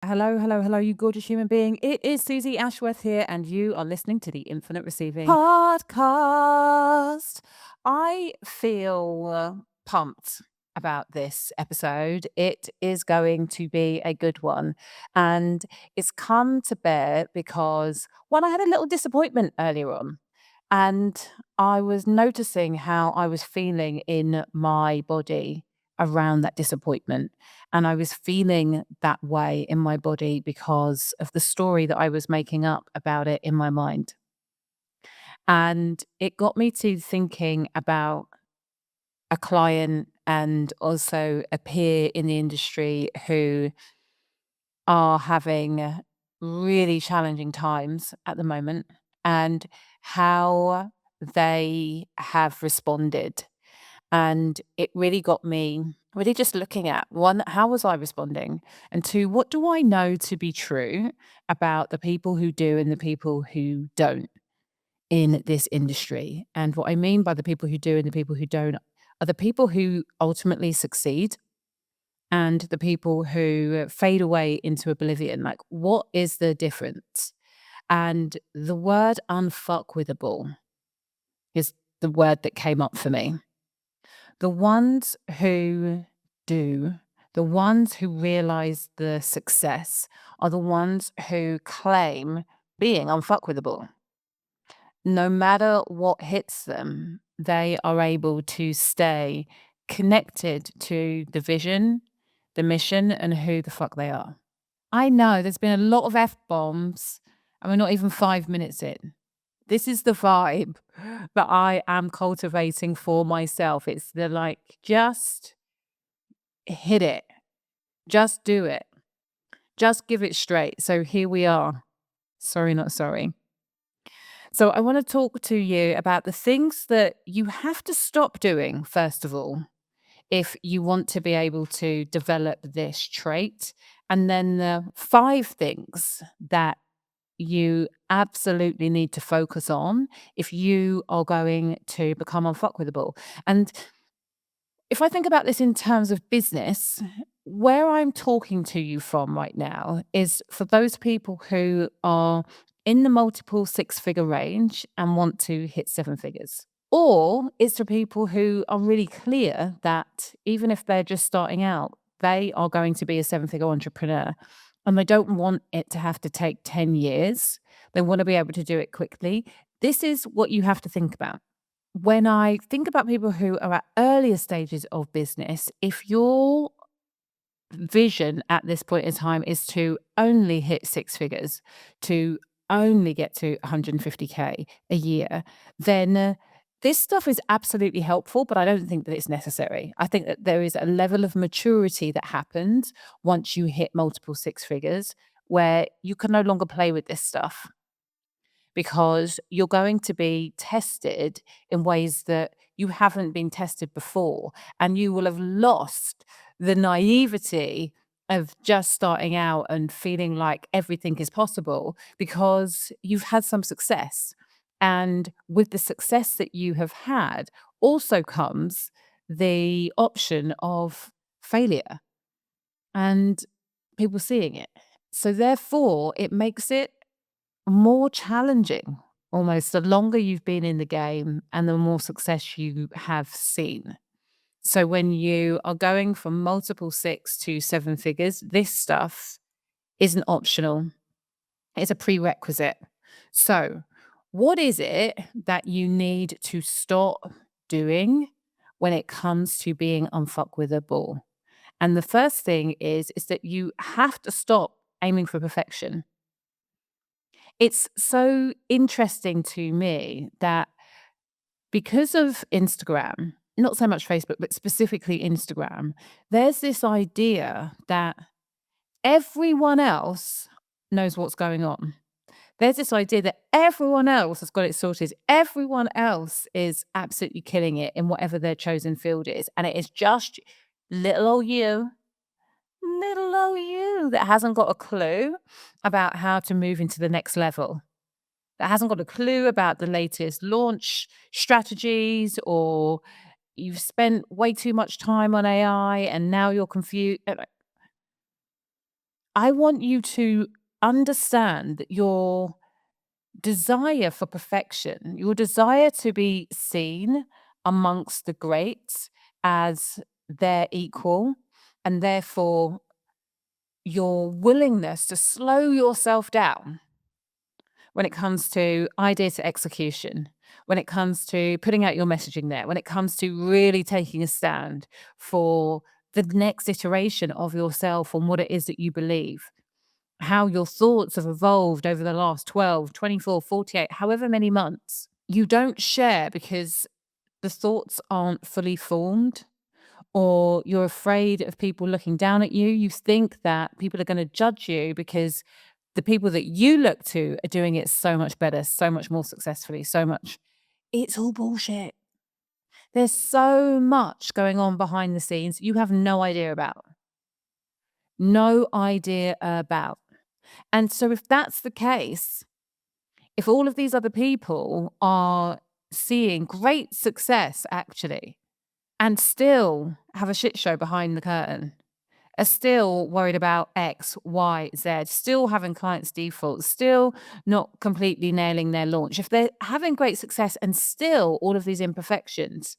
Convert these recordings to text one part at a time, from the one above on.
Hello, hello, hello, you gorgeous human being. It is Susie Ashworth here, and you are listening to the Infinite Receiving Podcast. I feel pumped about this episode. It is going to be a good one. And it's come to bear because, one, I had a little disappointment earlier on. And I was noticing how I was feeling in my body around that disappointment. And I was feeling that way in my body because of the story that I was making up about it in my mind. And it got me to thinking about a client and also a peer in the industry who are having really challenging times at the moment and how they have responded. And it really got me really just looking at one, how was I responding? And two, what do I know to be true about the people who do and the people who don't in this industry? And what I mean by the people who do and the people who don't are the people who ultimately succeed and the people who fade away into oblivion. Like, what is the difference? And the word unfuckwithable is the word that came up for me. The ones who do, the ones who realize the success are the ones who claim being unfuckwithable. No matter what hits them, they are able to stay connected to the vision, the mission, and who the fuck they are. I know there's been a lot of F bombs, and we're not even 5 minutes in. This is the vibe that I am cultivating for myself. It's the like, just hit it, just do it, just give it straight. So here we are. Sorry, not sorry. So I want to talk to you about the things that you have to stop doing, first of all, if you want to be able to develop this trait. And then the 5 things that you absolutely need to focus on if you are going to become unfuckwithable. And if I think about this in terms of business, where I'm talking to you from right now is for those people who are in the multiple six-figure range and want to hit 7 figures. Or it's for people who are really clear that even if they're just starting out, they are going to be a 7-figure entrepreneur and they don't want it to have to take 10 years. They want to be able to do it quickly. This is what you have to think about. When I think about people who are at earlier stages of business, if your vision at this point in time is to only hit 6 figures, to only get to 150K a year, then this stuff is absolutely helpful, but I don't think that it's necessary. I think that there is a level of maturity that happens once you hit multiple 6 figures where you can no longer play with this stuff because you're going to be tested in ways that you haven't been tested before. And you will have lost the naivety of just starting out and feeling like everything is possible because you've had some success. And with the success that you have had, also comes the option of failure and people seeing it. So, therefore, it makes it more challenging, almost, the longer you've been in the game and the more success you have seen. So when you are going from multiple 6 to 7 figures, this stuff isn't optional. It's a prerequisite. So what is it that you need to stop doing when it comes to being unfuckwithable? And the first thing is that you have to stop aiming for perfection. It's so interesting to me that because of Instagram, not so much Facebook, but specifically Instagram, there's this idea that everyone else knows what's going on. There's this idea that everyone else has got it sorted. Everyone else is absolutely killing it in whatever their chosen field is. And it is just little old you that hasn't got a clue about how to move into the next level, that hasn't got a clue about the latest launch strategies, or you've spent way too much time on AI and now you're confused. I want you to understand that your desire for perfection, your desire to be seen amongst the greats as their equal, and therefore your willingness to slow yourself down when it comes to idea to execution, when it comes to putting out your messaging there, when it comes to really taking a stand for the next iteration of yourself on what it is that you believe, how your thoughts have evolved over the last 12, 24, 48, however many months. You don't share because the thoughts aren't fully formed, or you're afraid of people looking down at you. You think that people are going to judge you because the people that you look to are doing it so much better, so much more successfully, so much. It's all bullshit. There's so much going on behind the scenes you have no idea about. No idea about. And so, if that's the case, if all of these other people are seeing great success actually and still have a shit show behind the curtain, are still worried about X, Y, Z, still having clients default, still not completely nailing their launch, if they're having great success and still all of these imperfections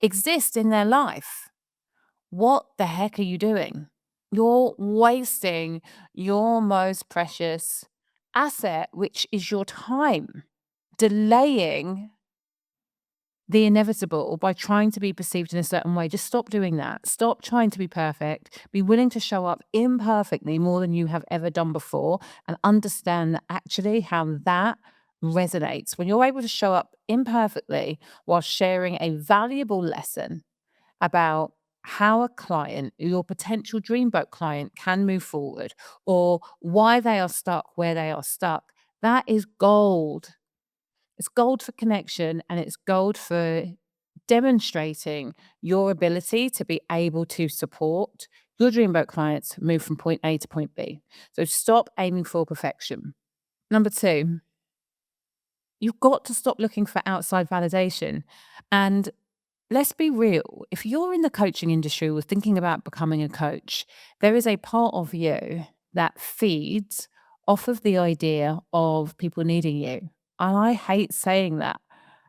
exist in their life, what the heck are you doing? You're wasting your most precious asset, which is your time, delaying the inevitable by trying to be perceived in a certain way. Just stop doing that. Stop trying to be perfect. Be willing to show up imperfectly more than you have ever done before, and understand that actually how that resonates. When you're able to show up imperfectly while sharing a valuable lesson about how a client, your potential dreamboat client, can move forward, or why they are stuck where they are stuck, that is gold. It's gold for connection, and it's gold for demonstrating your ability to be able to support your dreamboat clients move from point A to point B. So stop aiming for perfection. Number two, you've got to stop looking for outside validation. And let's be real, if you're in the coaching industry or thinking about becoming a coach, there is a part of you that feeds off of the idea of people needing you. And I hate saying that.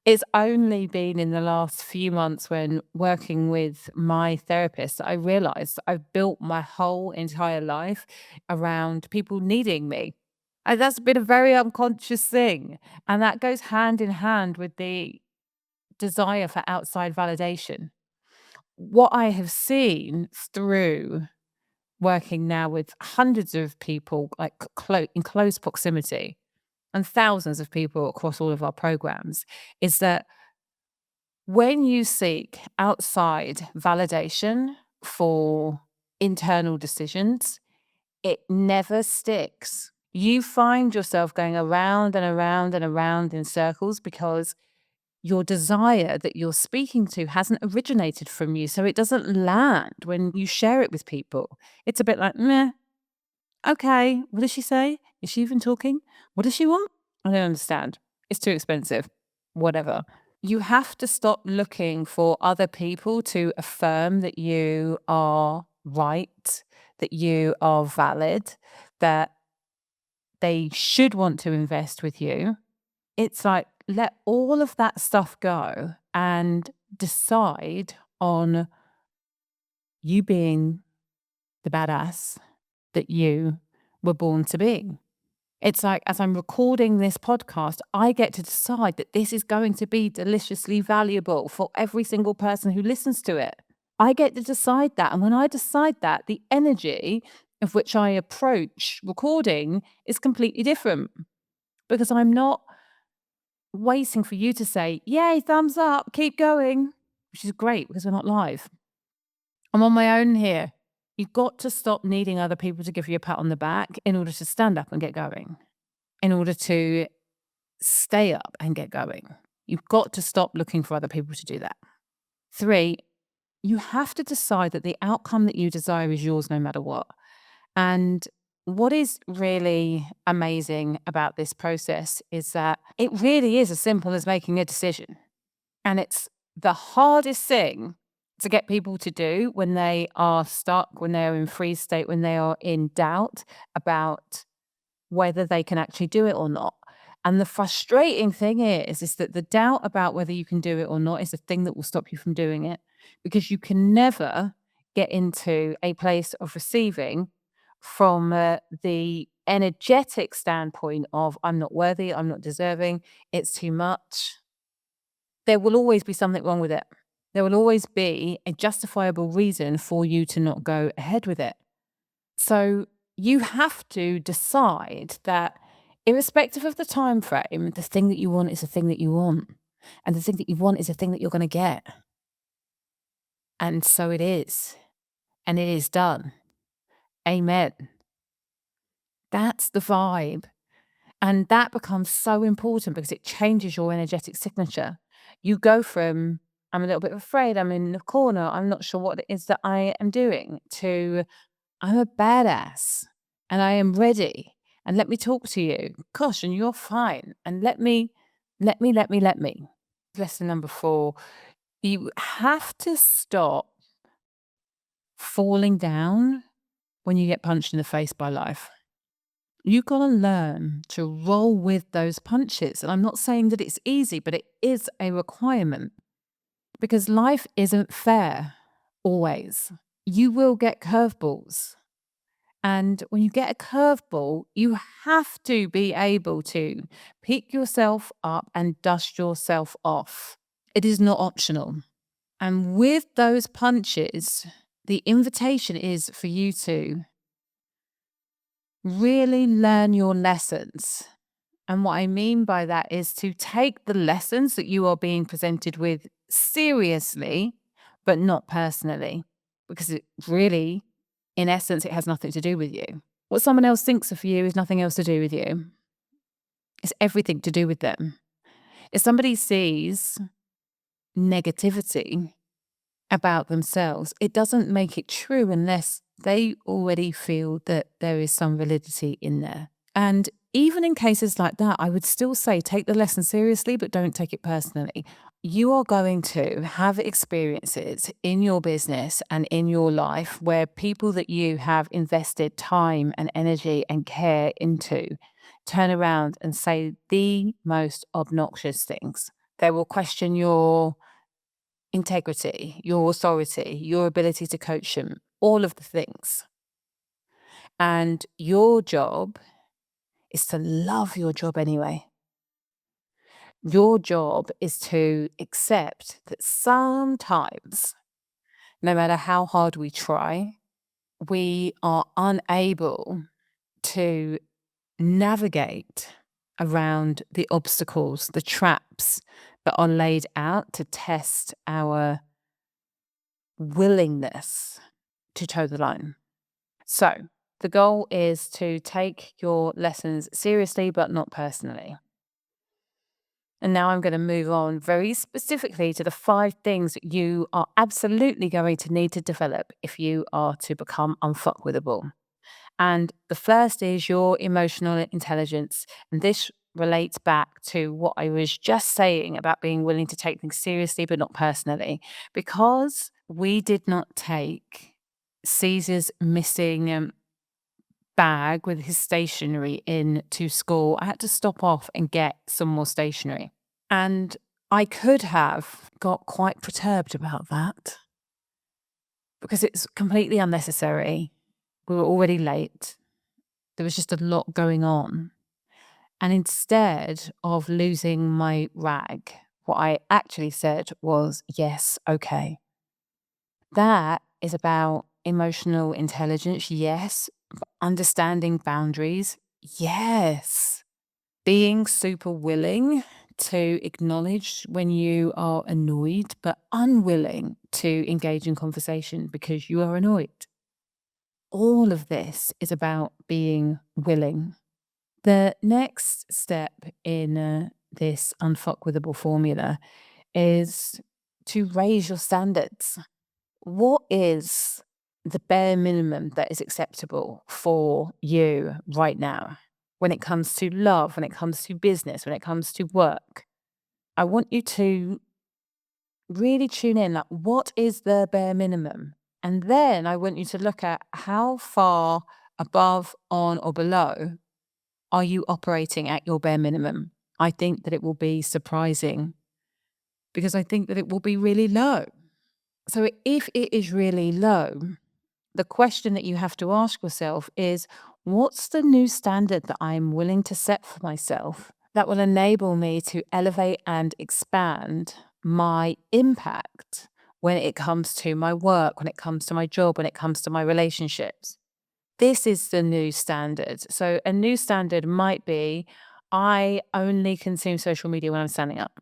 It's only been in the last few months when working with my therapist that I realized I've built my whole entire life around people needing me. And that's been a very unconscious thing. And that goes hand in hand with the desire for outside validation. What I have seen through working now with hundreds of people, like in close proximity, and thousands of people across all of our programs, is that when you seek outside validation for internal decisions, it never sticks. You find yourself going around and around and around in circles because your desire that you're speaking to hasn't originated from you. So it doesn't land when you share it with people. It's a bit like, meh, okay, what does she say? Is she even talking? What does she want? I don't understand. It's too expensive. Whatever. You have to stop looking for other people to affirm that you are right, that you are valid, that they should want to invest with you. It's like, let all of that stuff go and decide on you being the badass that you were born to be. It's like, as I'm recording this podcast, I get to decide that this is going to be deliciously valuable for every single person who listens to it. I get to decide that. And when I decide that, the energy of which I approach recording is completely different, because I'm not waiting for you to say, yay, thumbs up, keep going, which is great because we're not live. I'm on my own here. You've got to stop needing other people to give you a pat on the back in order to stand up and get going, in order to stay up and get going. You've got to stop looking for other people to do that. 3, you have to decide that the outcome that you desire is yours no matter what. And what is really amazing about this process is that it really is as simple as making a decision. And it's the hardest thing to get people to do when they are stuck, when they are in freeze state, when they are in doubt about whether they can actually do it or not. And the frustrating thing is that the doubt about whether you can do it or not is the thing that will stop you from doing it, because you can never get into a place of receiving from the energetic standpoint of I'm not worthy, I'm not deserving, it's too much. There will always be something wrong with it. There will always be a justifiable reason for you to not go ahead with it. So you have to decide that irrespective of the time frame, the thing that you want is the thing that you want. And the thing that you want is the thing that you're going to get. And so it is. And it is done. Amen. That's the vibe. And that becomes so important because it changes your energetic signature. You go from, I'm a little bit afraid, I'm in the corner, I'm not sure what it is that I am doing, to I'm a badass and I am ready. And let me talk to you. Gosh, and you're fine. And let me. Lesson number 4, you have to stop falling down when you get punched in the face by life. You got to learn to roll with those punches. And I'm not saying that it's easy, but it is a requirement because life isn't fair always. You will get curveballs. And when you get a curveball, you have to be able to pick yourself up and dust yourself off. It is not optional. And with those punches, the invitation is for you to really learn your lessons. And what I mean by that is to take the lessons that you are being presented with seriously, but not personally, because it really, in essence, it has nothing to do with you. What someone else thinks of you is nothing else to do with you. It's everything to do with them. If somebody sees negativity about themselves, it doesn't make it true unless they already feel that there is some validity in there. And even in cases like that, I would still say take the lesson seriously, but don't take it personally. You are going to have experiences in your business and in your life where people that you have invested time and energy and care into turn around and say the most obnoxious things. They will question your integrity, your authority, your ability to coach them, all of the things. And your job is to love your job anyway. Your job is to accept that sometimes, no matter how hard we try, we are unable to navigate around the obstacles, the traps that are laid out to test our willingness to toe the line. So the goal is to take your lessons seriously, but not personally. And now I'm going to move on very specifically to the 5 things that you are absolutely going to need to develop if you are to become unfuckwithable. And the first is your emotional intelligence. And this relates back to what I was just saying about being willing to take things seriously, but not personally. Because we did not take Caesar's missing bag with his stationery into school, I had to stop off and get some more stationery. And I could have got quite perturbed about that because it's completely unnecessary. We were already late. There was just a lot going on. And instead of losing my rag, what I actually said was, yes, okay. That is about emotional intelligence, yes. Understanding boundaries, yes. Being super willing to acknowledge when you are annoyed, but unwilling to engage in conversation because you are annoyed. All of this is about being willing. The next step in this unfuckwithable formula is to raise your standards. What is the bare minimum that is acceptable for you right now when it comes to love, when it comes to business, when it comes to work? I want you to Really tune in, like, what is the bare minimum? And then I want you to look at how far above, on, or below are you operating at your bare minimum. I think that it will be surprising because I think that it will be really low. So if it is really low, the question that you have to ask yourself is, what's the new standard that I'm willing to set for myself that will enable me to elevate and expand my impact when it comes to my work, when it comes to my job, when it comes to my relationships? This is the new standard. So a new standard might be, I only consume social media when I'm standing up.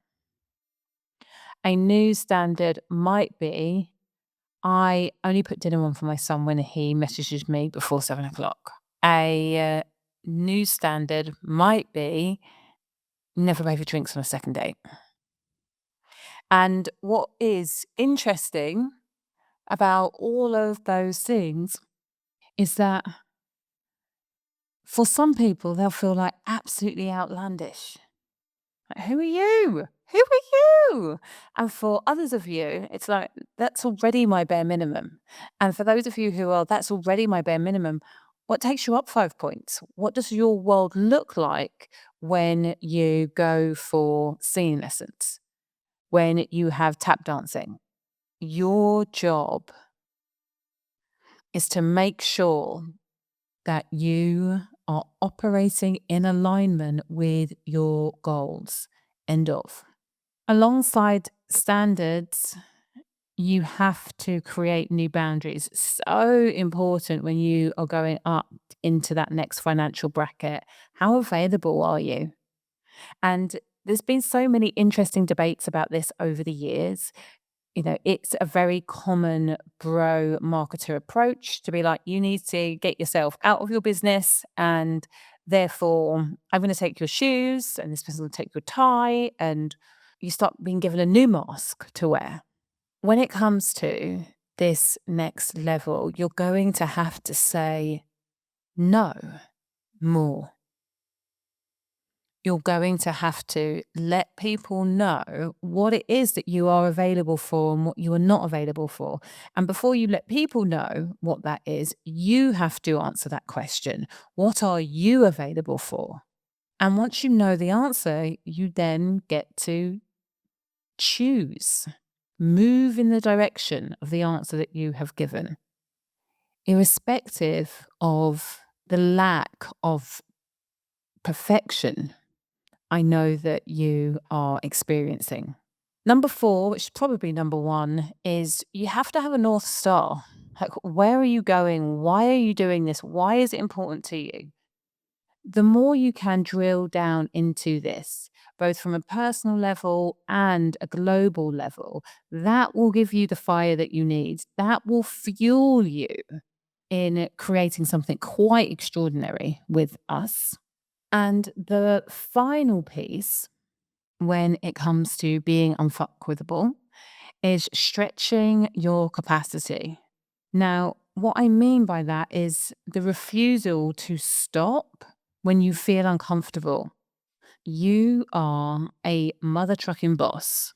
A new standard might be, I only put dinner on for my son when he messages me before 7 o'clock. A new standard might be, never pay for drinks on a second date. And what is interesting about all of those things is that for some people, they'll feel like absolutely outlandish. Like, who are you? Who are you? And for others of you, it's like, that's already my bare minimum. And for those of you who are, that's already my bare minimum, what takes you up 5 points? What does your world look like when you go for singing lessons? When you have tap dancing? Your job is to make sure that you are operating in alignment with your goals. End of. Alongside standards, you have to create new boundaries. So important when you are going up into that next financial bracket. How available are you? And there's been so many interesting debates about this over the years. You know, it's a very common bro marketer approach to be like, you need to get yourself out of your business. And therefore, I'm going to take your shoes, and this person will take your tie. And you start being given a new mask to wear. When it comes to this next level, you're going to have to say no more. You're going to have to let people know what it is that you are available for and what you are not available for. And before you let people know what that is, you have to answer that question. What are you available for? And once you know the answer, you then get to choose, move in the direction of the answer that you have given, irrespective of the lack of perfection I know that you are experiencing. Number 4, which is probably number 1, is you have to have a North Star. Like, where are you going? Why are you doing this? Why is it important to you? The more you can drill down into this, both from a personal level and a global level, that will give you the fire that you need. That will fuel you in creating something quite extraordinary with us. And the final piece, when it comes to being unfuckwithable, is stretching your capacity. Now, what I mean by that is the refusal to stop when you feel uncomfortable. You are a mother trucking boss.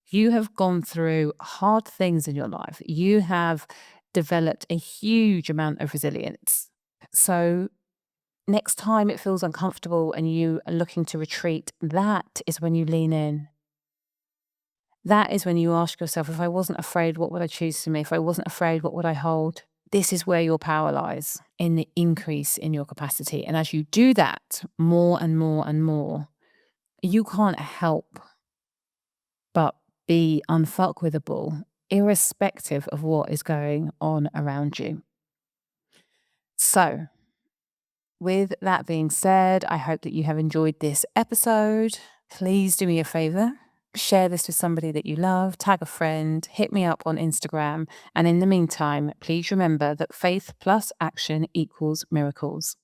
You have gone through hard things in your life. You have developed a huge amount of resilience. So, next time it feels uncomfortable and you are looking to retreat, that is when you lean in. That is when you ask yourself, if I wasn't afraid, what would I choose to me? If I wasn't afraid, what would I hold? This is where your power lies, in the increase in your capacity. And as you do that more and more and more, you can't help but be unfuckwithable, irrespective of what is going on around you. So, with that being said, I hope that you have enjoyed this episode. Please do me a favor. Share this with somebody that you love, tag a friend, hit me up on Instagram. And in the meantime, please remember that faith plus action equals miracles.